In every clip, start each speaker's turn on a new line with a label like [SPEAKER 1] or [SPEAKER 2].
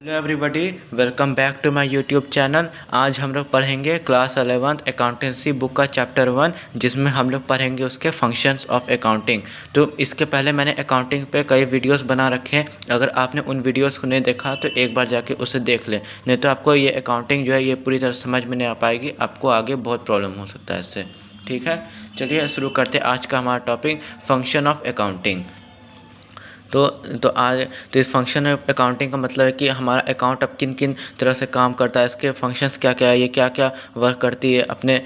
[SPEAKER 1] Hello everybody, welcome back to my YouTube channel. आज हम लोग पढ़ेंगे क्लास 11th अकाउंटेंसी बुक का चैप्टर 1, जिसमें हम लोग पढ़ेंगे उसके फंक्शंस ऑफ अकाउंटिंग। तो इसके पहले मैंने अकाउंटिंग पे कई वीडियोस बना रखे हैं। अगर आपने उन वीडियोस को नहीं देखा तो एक बार जाके उसे देख लें, नहीं तो आपको ये अकाउंटिंग जो है ये पूरी तरह समझ में नहीं आ पाएगी। आपको आगे बहुत प्रॉब्लम हो सकता है इससे। ठीक है, चलिए शुरू करते हैं आज का हमारा टॉपिक, फंक्शन ऑफ अकाउंटिंग। तो इस फंक्शन ऑफ अकाउंटिंग का मतलब है कि हमारा अकाउंट अब किन किन तरह से काम करता है, इसके फंक्शंस क्या क्या है, ये क्या क्या वर्क करती है अपने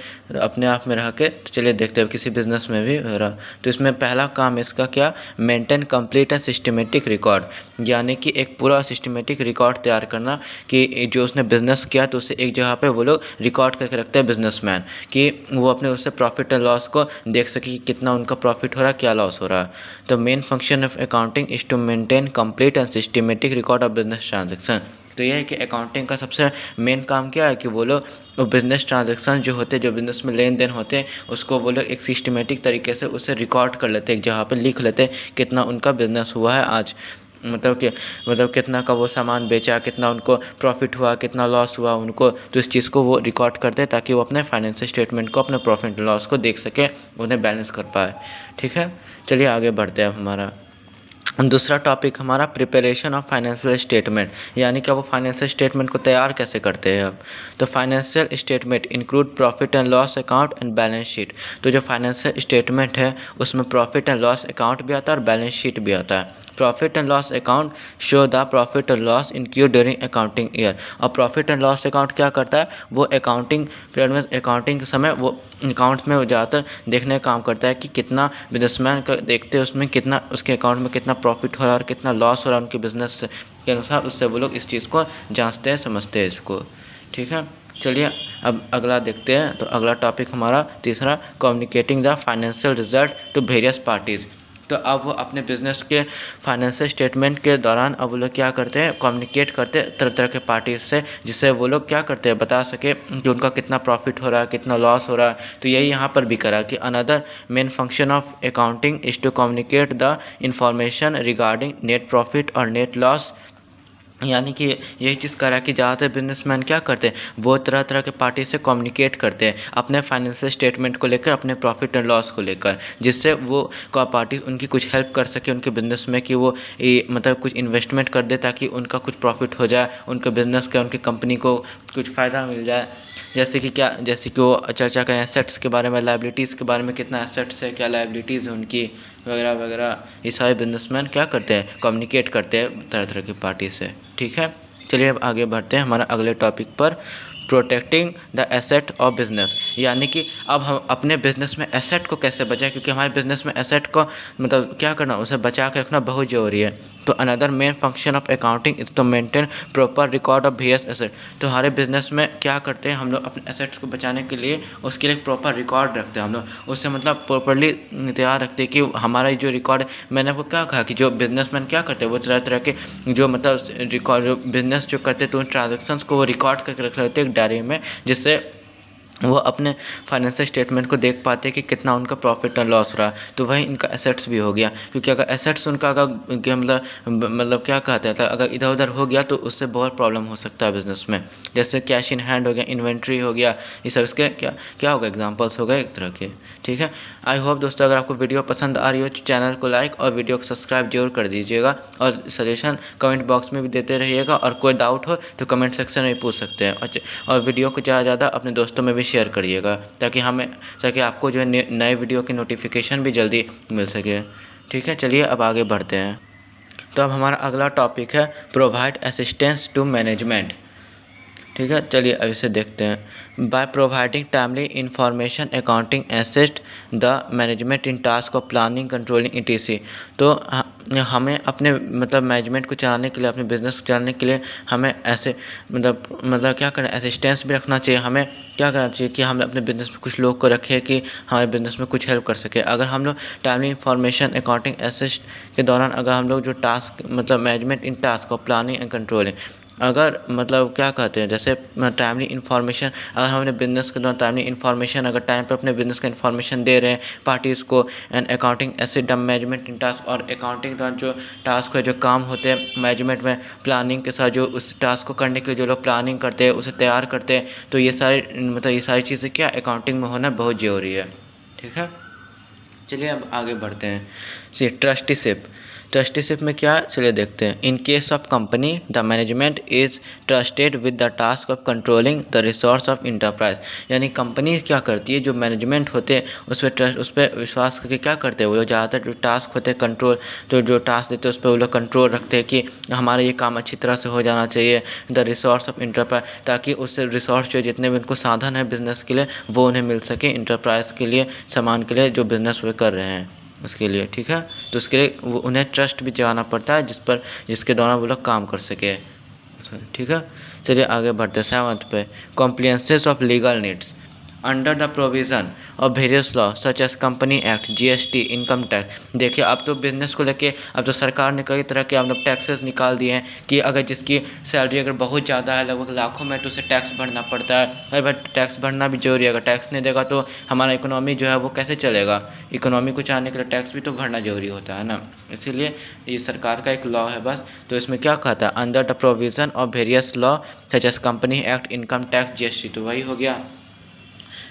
[SPEAKER 1] अपने आप में रह के। तो चलिए देखते हैं किसी बिजनेस में भी हो रहा। तो इसमें पहला काम इसका क्या, maintain complete and systematic record, यानी कि एक पूरा सिस्टमेटिक रिकॉर्ड तैयार करना कि जो उसने बिज़नेस किया तो उसे एक जगह पे वो लोग रिकॉर्ड करके रखते हैं बिजनेसमैन, कि वो अपने उससे प्रॉफिट एंड लॉस को देख सके कि कितना उनका प्रॉफिट हो रहा है, क्या लॉस हो रहा है। तो main function of accounting is to maintain complete and systematic record of business transaction. तो यह है कि अकाउंटिंग का सबसे मेन काम क्या है कि वो लोग बिज़नेस ट्रांजेक्शन जो होते हैं, जो बिज़नेस में लेन देन होते हैं, उसको वो लोग एक सिस्टमेटिक तरीके से उसे रिकॉर्ड कर लेते हैं, एक जगह पे लिख लेते हैं कितना उनका बिज़नेस हुआ है आज, मतलब कितना का वो सामान बेचा, कितना उनको प्रॉफिट हुआ, कितना लॉस हुआ उनको। तो इस चीज़ को वो रिकॉर्ड करते हैं ताकि वो अपने फाइनेंशियल स्टेटमेंट को, अपने प्रॉफिट लॉस को देख सके, उन्हें बैलेंस कर पाए। ठीक है, चलिए आगे बढ़ते हैं। हमारा दूसरा टॉपिक हमारा प्रिपरेशन ऑफ फाइनेंशियल स्टेटमेंट, यानी कि वो फाइनेंशियल स्टेटमेंट को तैयार कैसे करते हैं अब। तो financial statement include profit and loss account and balance sheet. तो जो फाइनेंशियल स्टेटमेंट है उसमें प्रॉफिट एंड लॉस अकाउंट भी आता है और बैलेंस शीट भी आता है। Profit and loss account show the profit और लॉस इनक्यूड ड्यूरिंग अकाउंटिंग ईयर। और प्रॉफिट एंड लॉस अकाउंट क्या करता है, वो अकाउंटिंग पीरियड में, अकाउंटिंग के समय वो अकाउंट्स में ज़्यादातर देखने का काम करता है कि कितना बिजनेसमैन का देखते हैं उसमें कितना, उसके अकाउंट में कितना प्रॉफिट हो रहा है और कितना लॉस हो रहा है उनके बिजनेस के अनुसार। उससे वो लोग इस चीज़ को जांचते हैं, समझते हैं इसको। ठीक है, चलिए अब अगला देखते हैं। तो अगला टॉपिक हमारा तीसरा, communicating the financial result to various parties. तो अब वो अपने बिजनेस के फाइनेंशियल स्टेटमेंट के दौरान अब वो लोग क्या करते हैं, कम्युनिकेट करते हैं तरह तरह के पार्टीज से, जिससे वो लोग क्या करते हैं, बता सके कि उनका कितना प्रॉफिट हो रहा है, कितना लॉस हो रहा है। तो यही यहाँ पर भी करा कि another main function of accounting is to communicate the information regarding net profit और नेट लॉस। यानी कि यही चीज़ करा कि ज़्यादातर बिजनेसमैन क्या करते हैं, वो तरह तरह के पार्टी से कम्युनिकेट करते हैं अपने फाइनेंशियल स्टेटमेंट को लेकर, अपने प्रॉफिट एंड लॉस को लेकर, जिससे वो पार्टी उनकी कुछ हेल्प कर सके उनके बिजनेस में, कि वो मतलब कुछ इन्वेस्टमेंट कर दे ताकि उनका कुछ प्रॉफिट हो जाए, उनके बिजनेस का, उनकी कंपनी को कुछ फ़ायदा मिल जाए। जैसे कि वो चर्चा करें एसेट्स के बारे में, लाइबिलिटीज़ के बारे में, कितना एसेट्स है, क्या लाइबिलिटीज़ है उनकी, वगैरह वगैरह। ये सारे बिजनेसमैन क्या करते हैं, कम्युनिकेट करते हैं तरह तरह की पार्टी से। ठीक है, चलिए अब आगे बढ़ते हैं हमारा अगले टॉपिक पर, protecting the asset of business. यानी कि अब हम अपने बिजनेस में एसेट को कैसे बचाएं, क्योंकि हमारे बिजनेस में एसेट को मतलब क्या करना, उसे बचा के रखना बहुत ज़रूरी है। तो another main function of accounting is to maintain proper record of various asset. तो हमारे बिजनेस में क्या करते हैं हम लोग, अपने एसेट्स को बचाने के लिए उसके लिए प्रॉपर रिकॉर्ड रखते हैं हम लोग, उससे मतलब प्रॉपरली तैयार रखते हैं कि हमारा जो रिकॉर्ड, मैंने आपको क्या कहा कि जो बिजनेसमैन क्या करते हैं, वो तरह तरह के जो मतलब रिकॉर्ड, जो बिजनेस जो करते हैं तो उन ट्रांजेक्शन्स को वो रिकॉर्ड करके रख लेते हैं एक डायरी में, जिससे वो अपने फाइनेंशियल स्टेटमेंट को देख पाते हैं कि कितना उनका प्रॉफिट और लॉस रहा। तो वही इनका एसेट्स भी हो गया, क्योंकि अगर एसेट्स उनका अगर मतलब क्या कहते हैं, अगर इधर उधर हो गया तो उससे बहुत प्रॉब्लम हो सकता है बिजनेस में। जैसे कैश इन हैंड हो गया, इन्वेंट्री हो गया, ये सब इसके क्या क्या होगा, एग्जाम्पल्स हो गए एक तरह के। ठीक है, आई होप दोस्तों अगर आपको वीडियो पसंद आ रही हो तो चैनल को लाइक और वीडियो को सब्सक्राइब जरूर कर दीजिएगा, और सजेशन कमेंट बॉक्स में भी देते रहिएगा, और कोई डाउट हो तो कमेंट सेक्शन में पूछ सकते हैं। और वीडियो को ज़्यादा से ज़्यादा अपने दोस्तों में भी शेयर करिएगा, ताकि आपको जो है नए वीडियो की नोटिफिकेशन भी जल्दी मिल सके। ठीक है, चलिए अब आगे बढ़ते हैं। तो अब हमारा अगला टॉपिक है, प्रोवाइड असिस्टेंस टू मैनेजमेंट। ठीक है, चलिए अब इसे देखते हैं। By providing timely information accounting assist the management in task of planning, controlling etc. तो हमें अपने मतलब मैनेजमेंट को चलाने के लिए, अपने बिजनेस को चलाने के लिए हमें ऐसे मतलब क्या करना, असिस्टेंस भी रखना चाहिए। हमें क्या करना चाहिए कि हम अपने बिजनेस में कुछ लोग को रखें कि हमारे बिजनेस में कुछ हेल्प कर सके। अगर हम लोग टाइमली इंफॉर्मेशन अकाउंटिंग असिस्ट के दौरान अगर हम लोग जो टास्क मतलब management in task of planning and controlling, अगर मतलब क्या कहते हैं, जैसे टाइमली इन्फॉर्मेशन, अगर हम अपने बिजनेस के दौरान टाइमली इन्फॉर्मेशन अगर टाइम पे अपने बिजनेस का इन्फॉर्मेशन दे रहे हैं पार्टीज़ को, and accounting acid management in task, और अकाउंटिंग दौरान जो टास्क है, जो काम होते हैं मैनेजमेंट में प्लानिंग के साथ, जो उस टास्क को करने के लिए जो लोग प्लानिंग करते हैं, उसे तैयार करते हैं, तो ये सारी मतलब ये सारी चीज़ें क्या अकाउंटिंग में होना बहुत ज़रूरी है। ठीक है, चलिए अब आगे बढ़ते हैं। सी ट्रस्टीशिप, ट्रस्टीशिप में क्या, चलिए देखते हैं। In case of company the management is trusted with the task of controlling the resource of enterprise, यानी कंपनी क्या करती है, जो मैनेजमेंट होते हैं उस पर ट्रस्ट, उस पर विश्वास करके क्या करते हैं वो लोग, ज़्यादातर जो टास्क होते हैं कंट्रोल, तो जो टास्क देते हैं उस पर वो लोग कंट्रोल रखते हैं कि हमारा ये काम अच्छी तरह से हो जाना चाहिए, द रिसोर्स ऑफ इंटरप्राइज, ताकि उससे रिसोर्स जो जितने भी उनको साधन है बिजनेस के लिए वो उन्हें मिल सके, इंटरप्राइज के लिए, सामान के लिए जो बिजनेस वे कर रहे हैं उसके लिए। ठीक है, तो उसके लिए वो उन्हें ट्रस्ट भी जगाना पड़ता है जिसके दौरान वो लोग काम कर सके। ठीक है, चलिए आगे बढ़ते हैं 7th पे। Compliances of legal needs under the provision of various law such as company act, GST, income tax. देखिए अब तो बिजनेस को लेके अब तो सरकार ने कई तरह के मतलब टैक्सेस निकाल दिए हैं कि अगर जिसकी सैलरी अगर बहुत ज़्यादा है, लगभग लाखों में, तो उसे टैक्स भरना पड़ता है। अरे भाई टैक्स भरना भी जरूरी है, अगर टैक्स नहीं देगा तो हमारा इकोनॉमी जो है वो कैसे चलेगा, इकोनॉमी को चलाने के लिए टैक्स भी तो भरना जरूरी होता है ना। इसीलिए ये सरकार का एक लॉ है बस, तो इसमें क्या कहता है, under the provision of various law such as company act, income tax, GST, तो वही हो गया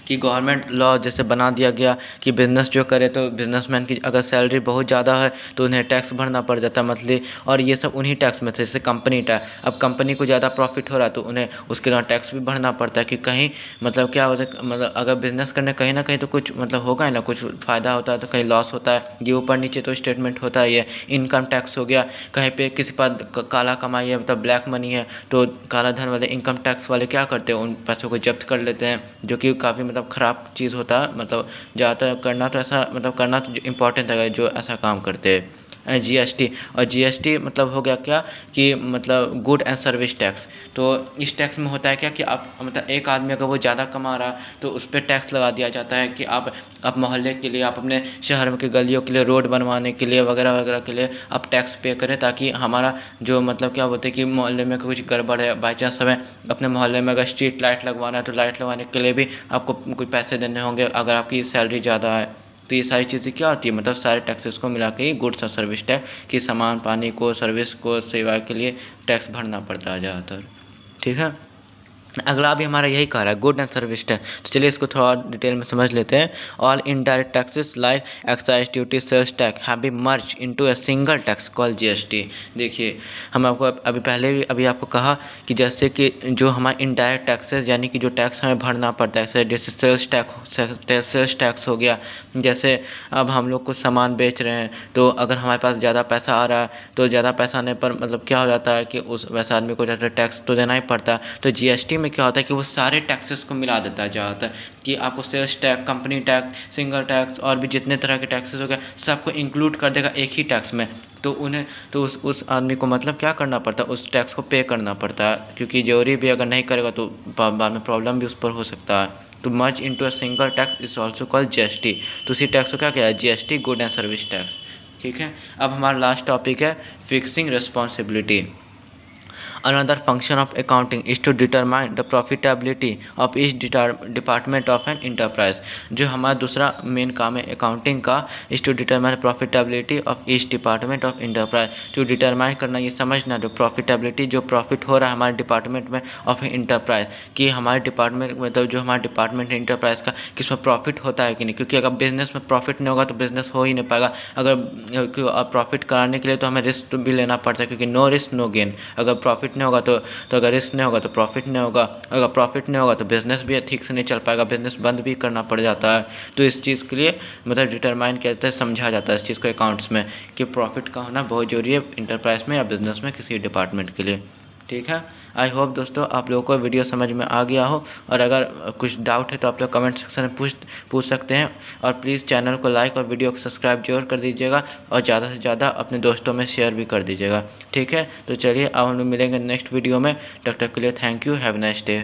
[SPEAKER 1] कि गवर्नमेंट लॉ जैसे बना दिया गया कि बिज़नेस जो करे तो बिजनेसमैन की अगर सैलरी बहुत ज़्यादा है तो उन्हें टैक्स भरना पड़ जाता है मंथली, और ये सब उन्हीं टैक्स में थे, जैसे कंपनी टैक्स। अब कंपनी को ज़्यादा प्रॉफिट हो रहा है तो उन्हें उसके दौरान टैक्स भी भरना पड़ता है कि कहीं मतलब क्या होता है, मतलब अगर बिज़नेस करने कहीं ना कहीं तो कुछ मतलब होगा ही ना, कुछ फ़ायदा होता है तो कहीं लॉस होता है, ये ऊपर नीचे तो स्टेटमेंट होता ही है। इनकम टैक्स हो गया, कहीं पे किसी पास काला कमाई है, मतलब ब्लैक मनी है, तो काला धन वाले इनकम टैक्स वाले क्या करते हैं, उन पैसों को जब्त कर लेते हैं, जो कि काफ़ी मतलब ख़राब चीज़ होता है। मतलब ज़्यादातर करना तो ऐसा मतलब करना तो इम्पॉर्टेंट है जो ऐसा काम करते हैं। जीएसटी, और जीएसटी मतलब हो गया क्या कि मतलब गुड एंड सर्विस टैक्स। तो इस टैक्स में होता है क्या कि आप मतलब एक आदमी अगर वो ज़्यादा कमा रहा तो उस पर टैक्स लगा दिया जाता है कि आप मोहल्ले के लिए, आप अपने शहर के गलियों के लिए, रोड बनवाने के लिए वगैरह वगैरह के लिए आप टैक्स पे करें, ताकि हमारा जो मतलब क्या बोलते हैं कि मोहल्ले में कुछ गड़बड़ है, बाई चांस हमें अपने मोहल्ले में अगर स्ट्रीट लाइट लगवाना है तो लाइट लगवाने के लिए भी आपको कुछ पैसे देने होंगे अगर आपकी सैलरी ज़्यादा है। तो ये सारी चीज़ें क्या होती है, मतलब सारे टैक्सेस को मिला के ही गुड्स और सर्विस टैक्स कि सामान पानी को, सर्विस को, सेवा के लिए टैक्स भरना पड़ता है ज़्यादातर। ठीक है, अगला भी हमारा यही कह रहा है, गुड एंड सर्विस टैक्स। तो चलिए इसको थोड़ा डिटेल में समझ लेते हैं। All indirect taxes like excise duty, sales tax have been merge into a single tax called GST. देखिए हम आपको अभी पहले भी अभी आपको कहा कि जैसे कि जो हमारे इनडायरेक्ट टैक्सेस यानी कि जो टैक्स हमें भरना पड़ता है, जैसे सेल्स टैक्स हो गया, जैसे अब हम लोग कुछ सामान बेच रहे हैं तो अगर हमारे पास ज़्यादा पैसा आ रहा है तो ज़्यादा पैसा आने पर मतलब क्या हो जाता है कि उस वैसे आदमी को ज़्यादा टैक्स तो देना ही पड़ता है। तो जीएसटी में क्या होता है कि वो सारे टैक्सेस को मिला देता है ज़्यादातर, कि आपको sales tax, company tax, single tax और भी जितने तरह के टैक्सेस हो गए सबको इंक्लूड कर देगा एक ही टैक्स में। तो उन्हें तो उस आदमी को मतलब क्या करना पड़ता है, उस टैक्स को पे करना पड़ता है, क्योंकि जरूरी भी अगर नहीं करेगा तो बाद में प्रॉब्लम भी उस पर हो सकता है। तो मर्ज into a single tax is also called GST. तो उसी टैक्स को क्या किया है, GST, good and service tax. ठीक है, अब हमारा लास्ट टॉपिक है fixing responsibility. Another function of accounting is to determine the profitability of each department of an enterprise। जो हमारा दूसरा मेन काम है अकाउंटिंग का, is to determine profitability of each department of enterprise। to determine करना, ये समझना, जो profitability, जो प्रॉफिट हो रहा है हमारे डिपार्टमेंट में ऑफ इंटरप्राइज, कि हमारे डिपार्टमेंट मतलब जो हमारा डिपार्टमेंट है इंटरप्राइज का, किसमें प्रॉफिट होता है कि नहीं, क्योंकि अगर बिजनेस में प्रॉफिट नहीं होगा तो बिजनेस हो ही नहीं पाएगा। अगर प्रॉफिट कराने के लिए तो हमें रिस्क भी लेना पड़ता है, क्योंकि नो रिस्क नो गेन। अगर प्रॉफिट नहीं होगा तो अगर रिस्क नहीं होगा तो प्रॉफिट नहीं होगा, अगर प्रॉफिट नहीं होगा तो बिजनेस भी ठीक से नहीं चल पाएगा, बिजनेस बंद भी करना पड़ जाता है। तो इस चीज़ के लिए मतलब डिटरमाइन कहते हैं, समझा जाता है इस चीज़ को अकाउंट्स में कि प्रॉफिट का होना बहुत ज़रूरी है इंटरप्राइज में या बिजनेस में किसी डिपार्टमेंट के लिए। ठीक है, आई होप दोस्तों आप लोगों को वीडियो समझ में आ गया हो, और अगर कुछ डाउट है तो आप लोग कमेंट सेक्शन में पूछ सकते हैं। और प्लीज़ चैनल को लाइक और वीडियो को सब्सक्राइब जरूर कर दीजिएगा, और ज़्यादा से ज़्यादा अपने दोस्तों में शेयर भी कर दीजिएगा। ठीक है, तो चलिए अब हम लोग मिलेंगे नेक्स्ट वीडियो में। तब तक के लिए thank you, have nice day.